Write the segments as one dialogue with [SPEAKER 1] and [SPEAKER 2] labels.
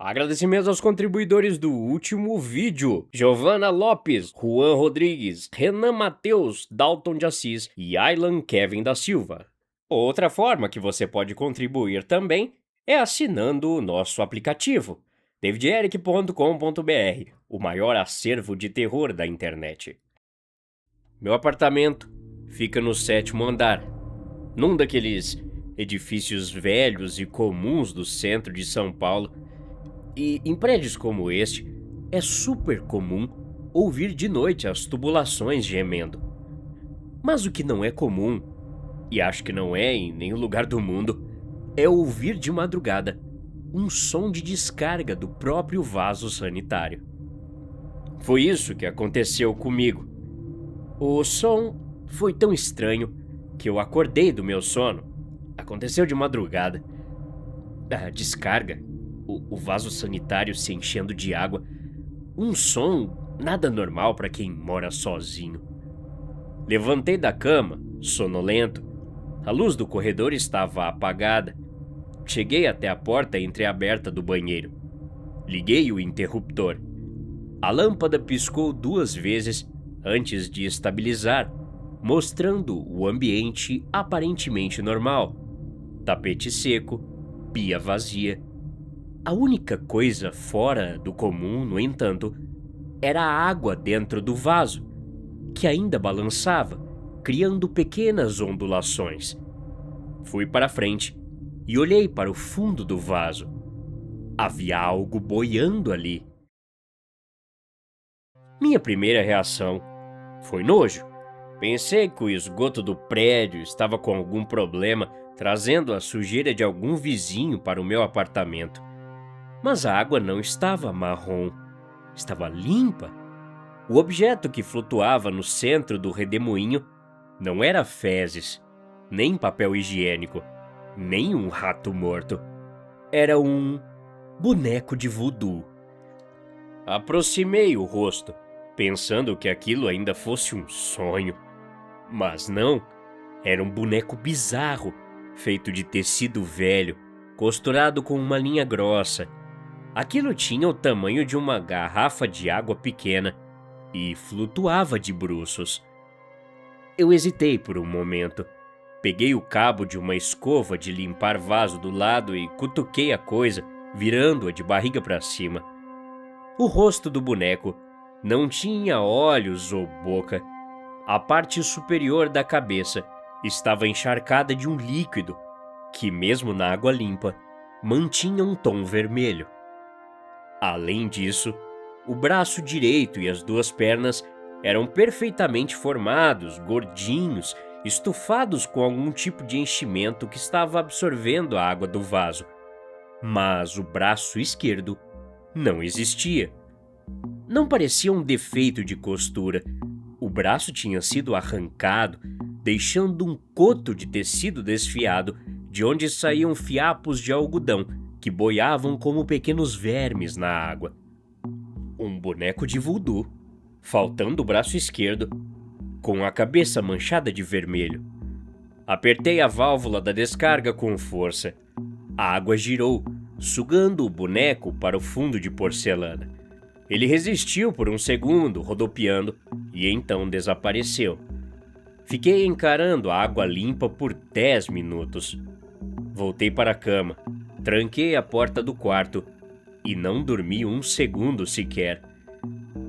[SPEAKER 1] Agradecimentos aos contribuidores do último vídeo: Giovana Lopes, Juan Rodrigues, Renan Matheus, Dalton de Assis e Aylan Kevin da Silva. Outra forma que você pode contribuir também é assinando o nosso aplicativo, davideric.com.br, o maior acervo de terror da internet. Meu apartamento fica no 7º andar, num daqueles edifícios velhos e comuns do centro de São Paulo. E em prédios como este, é super comum ouvir de noite as tubulações gemendo. Mas o que não é comum, e acho que não é em nenhum lugar do mundo, é ouvir de madrugada um som de descarga do próprio vaso sanitário. Foi isso que aconteceu comigo. O som foi tão estranho que eu acordei do meu sono. Aconteceu de madrugada. A descarga, o vaso sanitário se enchendo de água, um som nada normal para quem mora sozinho. Levantei da cama, sonolento. A luz do corredor estava apagada. Cheguei até a porta entreaberta do banheiro. Liguei o interruptor. A lâmpada piscou 2 vezes antes de estabilizar, mostrando o ambiente aparentemente normal. Tapete seco, pia vazia. A única coisa fora do comum, no entanto, era a água dentro do vaso, que ainda balançava, criando pequenas ondulações. Fui para frente e olhei para o fundo do vaso. Havia algo boiando ali. Minha primeira reação foi nojo. Pensei que o esgoto do prédio estava com algum problema, trazendo a sujeira de algum vizinho para o meu apartamento. Mas a água não estava marrom, estava limpa. O objeto que flutuava no centro do redemoinho não era fezes, nem papel higiênico, nem um rato morto. Era um boneco de voodoo. Aproximei o rosto, pensando que aquilo ainda fosse um sonho. Mas não, era um boneco bizarro, feito de tecido velho, costurado com uma linha grossa. Aquilo tinha o tamanho de uma garrafa de água pequena e flutuava de bruços. Eu hesitei por um momento. Peguei o cabo de uma escova de limpar vaso do lado e cutuquei a coisa, virando-a de barriga para cima. O rosto do boneco não tinha olhos ou boca. A parte superior da cabeça estava encharcada de um líquido que, mesmo na água limpa, mantinha um tom vermelho. Além disso, o braço direito e as 2 pernas eram perfeitamente formados, gordinhos, estufados com algum tipo de enchimento que estava absorvendo a água do vaso. Mas o braço esquerdo não existia. Não parecia um defeito de costura. O braço tinha sido arrancado, deixando um coto de tecido desfiado, de onde saíam fiapos de algodão que boiavam como pequenos vermes na água. Um boneco de voodoo, faltando o braço esquerdo, com a cabeça manchada de vermelho. Apertei a válvula da descarga com força. A água girou, sugando o boneco para o fundo de porcelana. Ele resistiu por um segundo, rodopiando, e então desapareceu. Fiquei encarando a água limpa por 10 minutos. Voltei para a cama, tranquei a porta do quarto e não dormi um segundo sequer.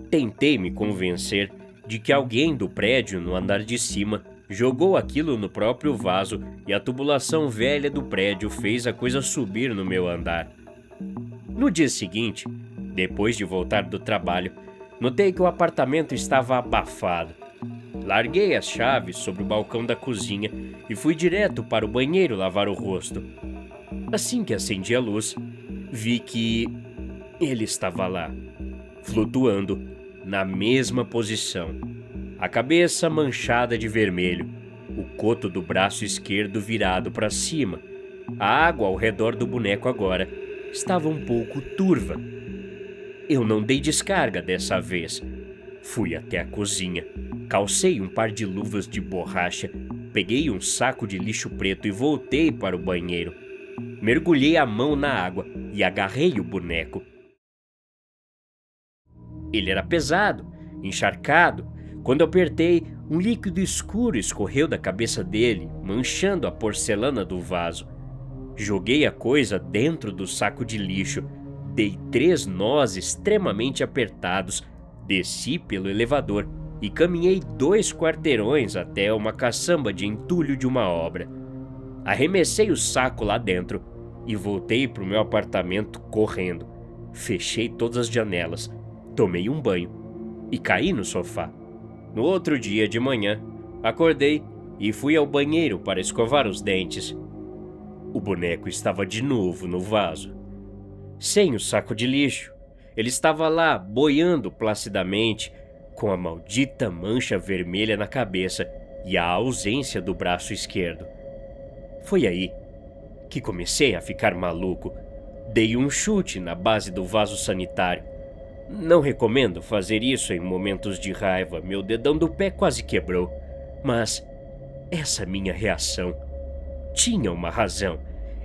[SPEAKER 1] Tentei me convencer de que alguém do prédio no andar de cima jogou aquilo no próprio vaso e a tubulação velha do prédio fez a coisa subir no meu andar. No dia seguinte, depois de voltar do trabalho, notei que o apartamento estava abafado. Larguei as chaves sobre o balcão da cozinha e fui direto para o banheiro lavar o rosto. Assim que acendi a luz, vi que ele estava lá, flutuando na mesma posição. A cabeça manchada de vermelho, o coto do braço esquerdo virado para cima. A água ao redor do boneco agora estava um pouco turva. Eu não dei descarga dessa vez. Fui até a cozinha, calcei um par de luvas de borracha, peguei um saco de lixo preto e voltei para o banheiro. Mergulhei a mão na água e agarrei o boneco. Ele era pesado, encharcado. Quando eu apertei, um líquido escuro escorreu da cabeça dele, manchando a porcelana do vaso. Joguei a coisa dentro do saco de lixo, dei 3 nós extremamente apertados, desci pelo elevador e caminhei 2 quarteirões até uma caçamba de entulho de uma obra. Arremessei o saco lá dentro e voltei para o meu apartamento correndo. Fechei todas as janelas, tomei um banho e caí no sofá. No outro dia de manhã, acordei e fui ao banheiro para escovar os dentes. O boneco estava de novo no vaso. Sem o saco de lixo, ele estava lá boiando placidamente, com a maldita mancha vermelha na cabeça e a ausência do braço esquerdo. Foi aí que comecei a ficar maluco. Dei um chute na base do vaso sanitário. Não recomendo fazer isso em momentos de raiva, meu dedão do pé quase quebrou. Mas essa minha reação tinha uma razão.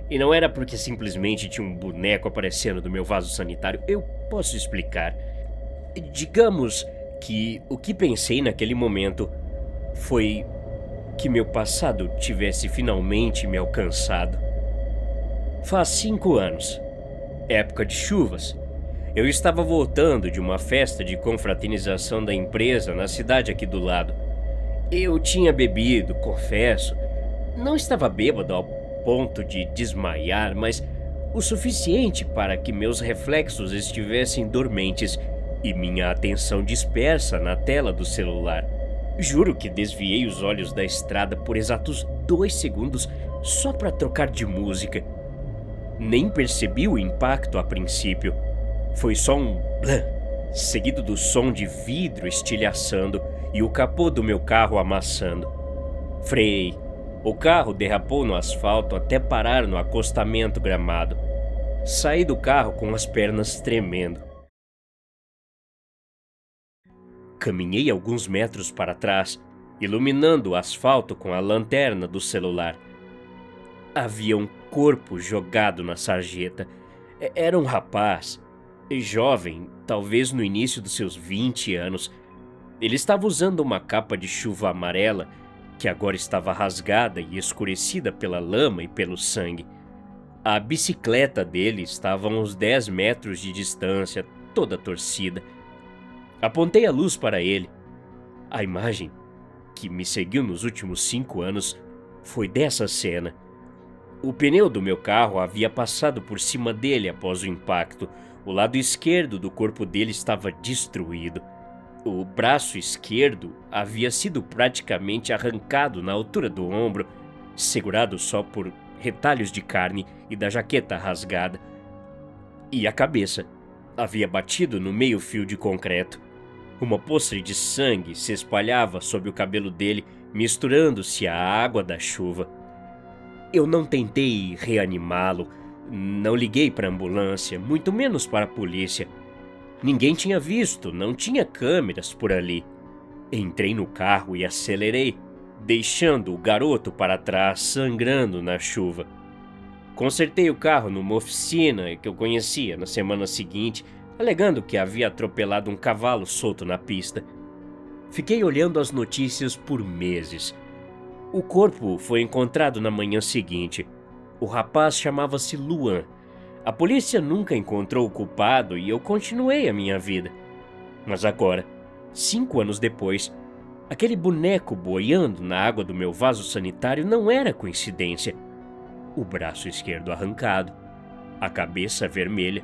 [SPEAKER 1] E não era porque simplesmente tinha um boneco aparecendo do meu vaso sanitário. Eu posso explicar. Digamos que o que pensei naquele momento foi que meu passado tivesse finalmente me alcançado. Faz 5 anos, época de chuvas. Eu estava voltando de uma festa de confraternização da empresa na cidade aqui do lado. Eu tinha bebido, confesso. Não estava bêbado ao ponto de desmaiar, mas o suficiente para que meus reflexos estivessem dormentes e minha atenção dispersa na tela do celular. Juro que desviei os olhos da estrada por exatos 2 segundos só para trocar de música. Nem percebi o impacto a princípio. Foi só um blam, seguido do som de vidro estilhaçando e o capô do meu carro amassando. Freiei. O carro derrapou no asfalto até parar no acostamento gramado. Saí do carro com as pernas tremendo. Caminhei alguns metros para trás, iluminando o asfalto com a lanterna do celular. Havia um corpo jogado na sarjeta. Era um rapaz, jovem, talvez no início dos seus 20 anos. Ele estava usando uma capa de chuva amarela, que agora estava rasgada e escurecida pela lama e pelo sangue. A bicicleta dele estava a uns 10 metros de distância, toda torcida. Apontei a luz para ele. A imagem que me seguiu nos últimos 5 anos foi dessa cena. O pneu do meu carro havia passado por cima dele após o impacto. O lado esquerdo do corpo dele estava destruído. O braço esquerdo havia sido praticamente arrancado na altura do ombro, segurado só por retalhos de carne e da jaqueta rasgada. E a cabeça havia batido no meio-fio de concreto. Uma poça de sangue se espalhava sobre o cabelo dele, misturando-se à água da chuva. Eu não tentei reanimá-lo, não liguei para a ambulância, muito menos para a polícia. Ninguém tinha visto, não tinha câmeras por ali. Entrei no carro e acelerei, deixando o garoto para trás, sangrando na chuva. Consertei o carro numa oficina que eu conhecia na semana seguinte, alegando que havia atropelado um cavalo solto na pista. Fiquei olhando as notícias por meses. O corpo foi encontrado na manhã seguinte. O rapaz chamava-se Luan. A polícia nunca encontrou o culpado e eu continuei a minha vida. Mas agora, 5 anos depois, aquele boneco boiando na água do meu vaso sanitário não era coincidência. O braço esquerdo arrancado, a cabeça vermelha.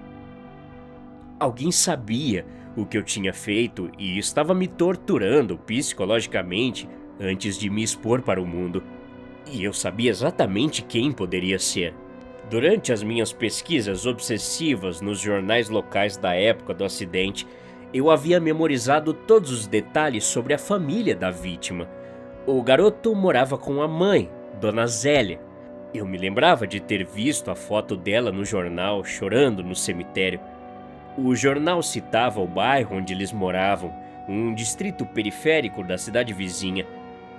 [SPEAKER 1] Alguém sabia o que eu tinha feito e estava me torturando psicologicamente antes de me expor para o mundo. E eu sabia exatamente quem poderia ser. Durante as minhas pesquisas obsessivas nos jornais locais da época do acidente, eu havia memorizado todos os detalhes sobre a família da vítima. O garoto morava com a mãe, Dona Zélia. Eu me lembrava de ter visto a foto dela no jornal chorando no cemitério. O jornal citava o bairro onde eles moravam, um distrito periférico da cidade vizinha.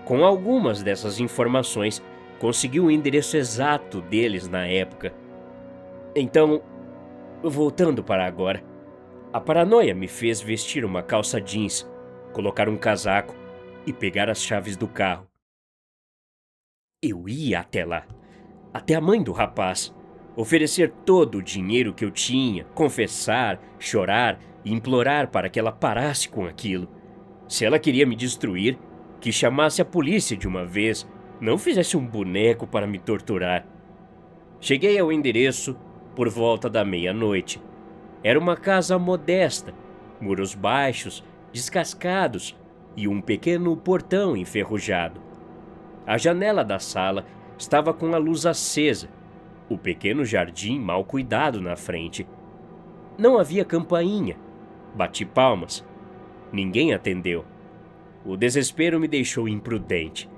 [SPEAKER 1] Com algumas dessas informações, consegui o endereço exato deles na época. Então, Voltando para agora, a paranoia me fez vestir uma calça jeans, colocar um casaco e pegar as chaves do carro. Eu ia até lá, até a mãe do rapaz, oferecer todo o dinheiro que eu tinha, confessar, chorar e implorar para que ela parasse com aquilo. Se ela queria me destruir, que chamasse a polícia de uma vez, não fizesse um boneco para me torturar. Cheguei ao endereço por volta da meia-noite. Era uma casa modesta, muros baixos, descascados e um pequeno portão enferrujado. A janela da sala estava com a luz acesa, o pequeno jardim mal cuidado na frente. Não havia campainha. Bati palmas. Ninguém atendeu. O desespero me deixou imprudente.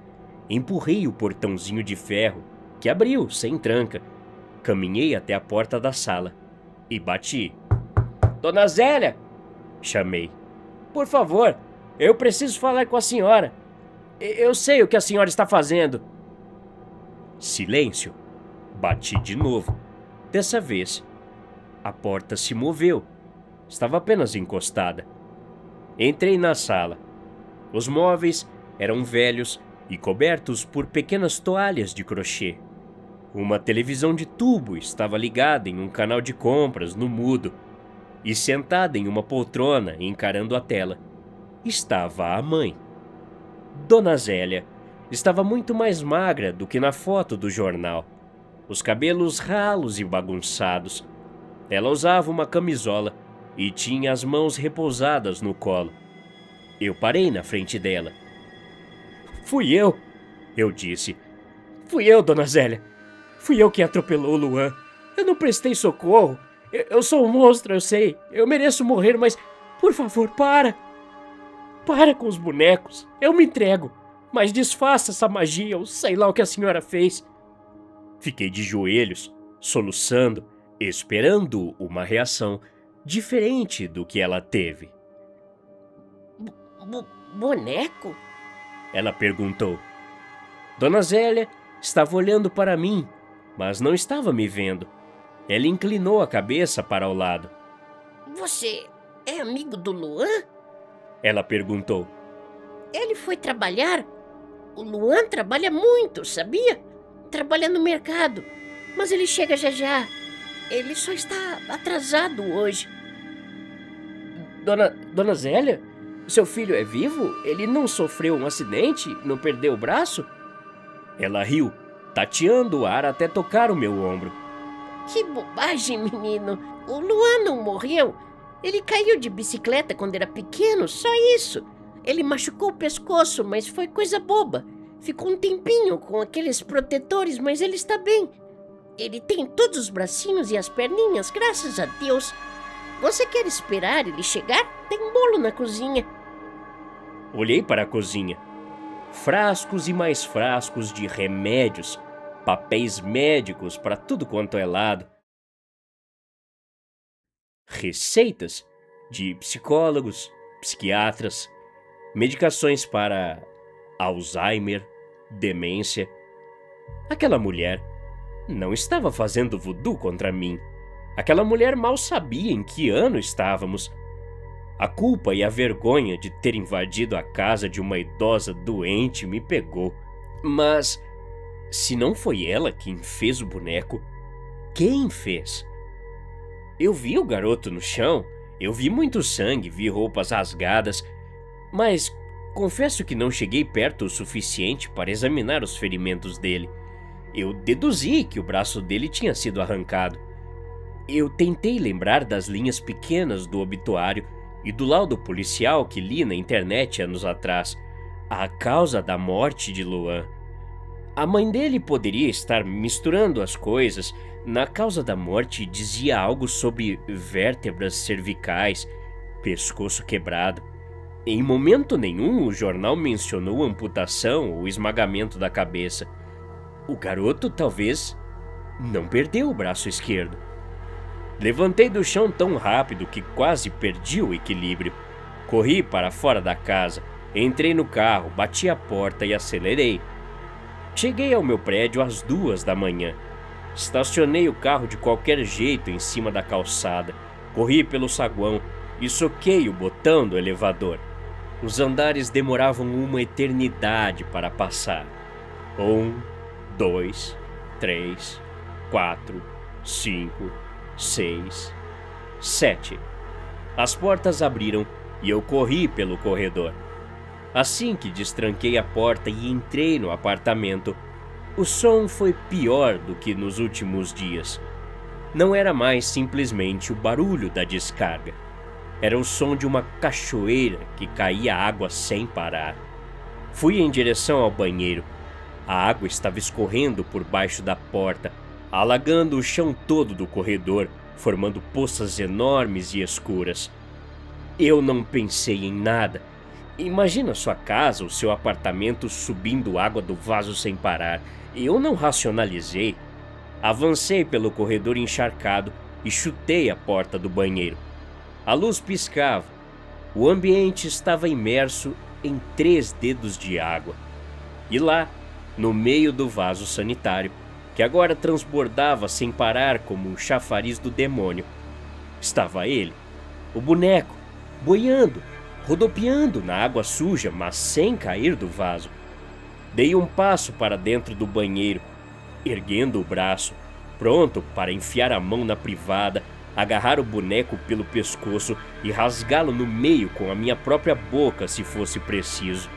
[SPEAKER 1] Empurrei o portãozinho de ferro, que abriu sem tranca. Caminhei até a porta da sala e bati. Dona Zélia! Chamei. Por favor, eu preciso falar com a senhora. Eu sei o que a senhora está fazendo. Silêncio. Bati de novo. Dessa vez, a porta se moveu. Estava apenas encostada. Entrei na sala. Os móveis eram velhos e cobertos por pequenas toalhas de crochê. Uma televisão de tubo estava ligada em um canal de compras no mudo, e sentada em uma poltrona encarando a tela, estava a mãe. Dona Zélia estava muito mais magra do que na foto do jornal, os cabelos ralos e bagunçados. Ela usava uma camisola e tinha as mãos repousadas no colo. Eu parei na frente dela. Fui eu disse. Fui eu, Dona Zélia. Fui eu quem atropelou o Luan. Eu não prestei socorro. Eu sou um monstro, eu sei. Eu mereço morrer, mas, por favor, para. Para com os bonecos. Eu me entrego. Mas desfaça essa magia, ou sei lá o que a senhora fez. Fiquei de joelhos, soluçando, esperando uma reação diferente do que ela teve.
[SPEAKER 2] Boneco?
[SPEAKER 1] Ela perguntou. Dona Zélia estava olhando para mim, mas não estava me vendo. Ela inclinou a cabeça para o lado.
[SPEAKER 2] Você é amigo do Luan?
[SPEAKER 1] Ela perguntou.
[SPEAKER 2] Ele foi trabalhar? O Luan trabalha muito, sabia? Trabalha no mercado, mas ele chega já já. Ele só está atrasado hoje.
[SPEAKER 1] Dona Zélia? Seu filho é vivo? Ele não sofreu um acidente? Não perdeu o braço? Ela riu, tateando o ar até tocar o meu ombro.
[SPEAKER 2] Que bobagem, menino. O Luan não morreu. Ele caiu de bicicleta quando era pequeno, só isso. Ele machucou o pescoço, mas foi coisa boba. Ficou um tempinho com aqueles protetores, mas ele está bem. Ele tem todos os bracinhos e as perninhas, graças a Deus. Você quer esperar ele chegar? Tem bolo na cozinha.
[SPEAKER 1] Olhei para a cozinha. Frascos e mais frascos de remédios, papéis médicos para tudo quanto é lado. Receitas de psicólogos, psiquiatras, medicações para Alzheimer, demência. Aquela mulher não estava fazendo voodoo contra mim. Aquela mulher mal sabia em que ano estávamos. A culpa e a vergonha de ter invadido a casa de uma idosa doente me pegou. Mas, se não foi ela quem fez o boneco, quem fez? Eu vi o garoto no chão, eu vi muito sangue, vi roupas rasgadas, mas confesso que não cheguei perto o suficiente para examinar os ferimentos dele. Eu deduzi que o braço dele tinha sido arrancado. Eu tentei lembrar das linhas pequenas do obituário e do laudo policial que li na internet anos atrás, a causa da morte de Luan. A mãe dele poderia estar misturando as coisas. Na causa da morte dizia algo sobre vértebras cervicais, pescoço quebrado. Em momento nenhum o jornal mencionou amputação ou esmagamento da cabeça. O garoto talvez não perdeu o braço esquerdo. Levantei do chão tão rápido que quase perdi o equilíbrio. Corri para fora da casa, entrei no carro, bati a porta e acelerei. Cheguei ao meu prédio às 2 da manhã. Estacionei o carro de qualquer jeito em cima da calçada, corri pelo saguão e soquei o botão do elevador. Os andares demoravam uma eternidade para passar. 1, 2, 3, 4, 5, 6, 7. As portas abriram e eu corri pelo corredor. Assim que destranquei a porta e entrei no apartamento, o som foi pior do que nos últimos dias. Não era mais simplesmente o barulho da descarga. Era o som de uma cachoeira que caía água sem parar. Fui em direção ao banheiro. A água estava escorrendo por baixo da porta, alagando o chão todo do corredor, formando poças enormes e escuras. Eu não pensei em nada. Imagina sua casa ou seu apartamento subindo água do vaso sem parar. Eu não racionalizei. Avancei pelo corredor encharcado e chutei a porta do banheiro. A luz piscava. O ambiente estava imerso em 3 dedos de água. E lá, no meio do vaso sanitário, que agora transbordava sem parar como um chafariz do demônio, estava ele, o boneco, boiando, rodopiando na água suja, mas sem cair do vaso. Dei um passo para dentro do banheiro, erguendo o braço, pronto para enfiar a mão na privada, agarrar o boneco pelo pescoço e rasgá-lo no meio com a minha própria boca se fosse preciso.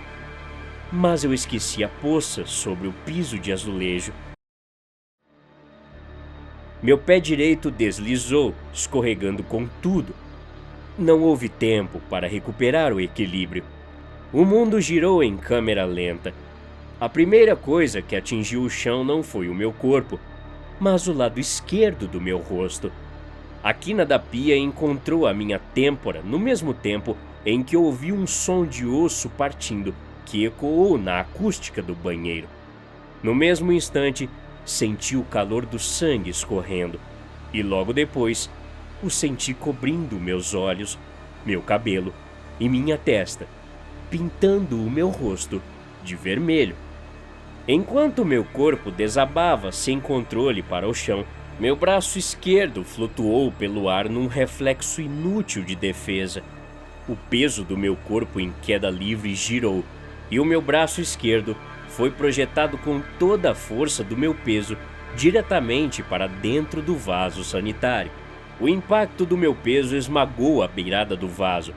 [SPEAKER 1] Mas eu esqueci a poça sobre o piso de azulejo. Meu pé direito deslizou, escorregando com tudo. Não houve tempo para recuperar o equilíbrio. O mundo girou em câmera lenta. A primeira coisa que atingiu o chão não foi o meu corpo, mas o lado esquerdo do meu rosto. A quina da pia encontrou a minha têmpora no mesmo tempo em que ouvi um som de osso partindo que ecoou na acústica do banheiro. No mesmo instante, senti o calor do sangue escorrendo e logo depois o senti cobrindo meus olhos, meu cabelo e minha testa, pintando o meu rosto de vermelho. Enquanto meu corpo desabava sem controle para o chão, meu braço esquerdo flutuou pelo ar num reflexo inútil de defesa. O peso do meu corpo em queda livre girou e o meu braço esquerdo foi projetado com toda a força do meu peso diretamente para dentro do vaso sanitário. O impacto do meu peso esmagou a beirada do vaso.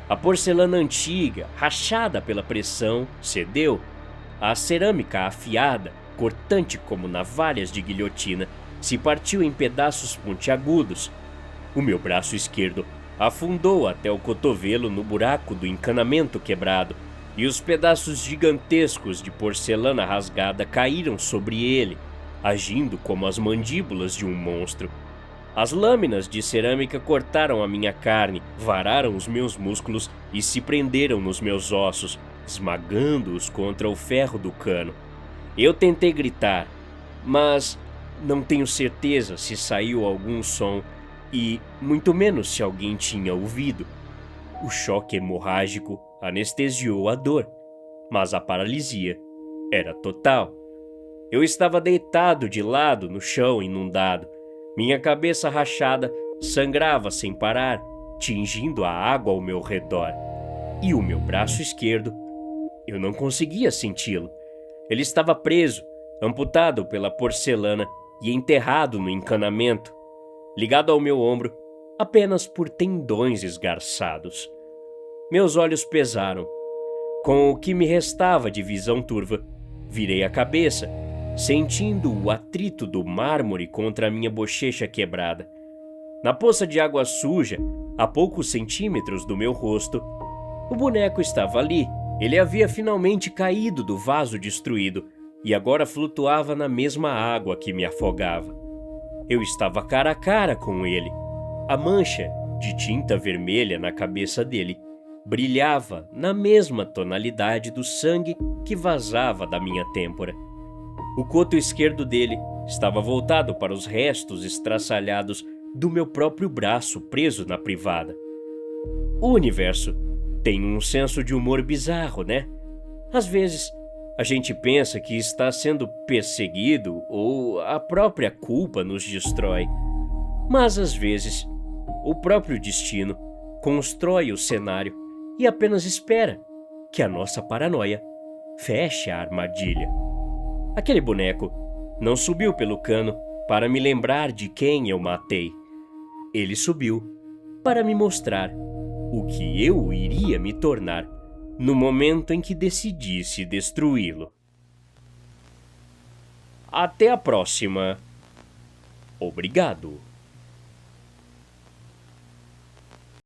[SPEAKER 1] A porcelana antiga, rachada pela pressão, cedeu. A cerâmica afiada, cortante como navalhas de guilhotina, se partiu em pedaços pontiagudos. O meu braço esquerdo afundou até o cotovelo no buraco do encanamento quebrado, e os pedaços gigantescos de porcelana rasgada caíram sobre ele, agindo como as mandíbulas de um monstro. As lâminas de cerâmica cortaram a minha carne, vararam os meus músculos e se prenderam nos meus ossos, esmagando-os contra o ferro do cano. Eu tentei gritar, mas não tenho certeza se saiu algum som e muito menos se alguém tinha ouvido. O choque hemorrágico anestesiou a dor, mas a paralisia era total. Eu estava deitado de lado no chão inundado. Minha cabeça rachada sangrava sem parar, tingindo a água ao meu redor. E o meu braço esquerdo, eu não conseguia senti-lo. Ele estava preso, amputado pela porcelana e enterrado no encanamento, ligado ao meu ombro apenas por tendões esgarçados. Meus olhos pesaram. Com o que me restava de visão turva, virei a cabeça, sentindo o atrito do mármore contra a minha bochecha quebrada. Na poça de água suja, a poucos centímetros do meu rosto, o boneco estava ali. Ele havia finalmente caído do vaso destruído e agora flutuava na mesma água que me afogava. Eu estava cara a cara com ele. A mancha de tinta vermelha na cabeça dele brilhava na mesma tonalidade do sangue que vazava da minha têmpora. O coto esquerdo dele estava voltado para os restos estraçalhados do meu próprio braço preso na privada. O universo tem um senso de humor bizarro, né? Às vezes, A gente pensa que está sendo perseguido ou a própria culpa nos destrói. Mas às vezes, o próprio destino constrói o cenário e apenas espera que a nossa paranoia feche a armadilha. Aquele boneco não subiu pelo cano para me lembrar de quem eu matei. Ele subiu para me mostrar o que eu iria me tornar no momento em que decidisse destruí-lo. Até a próxima. Obrigado.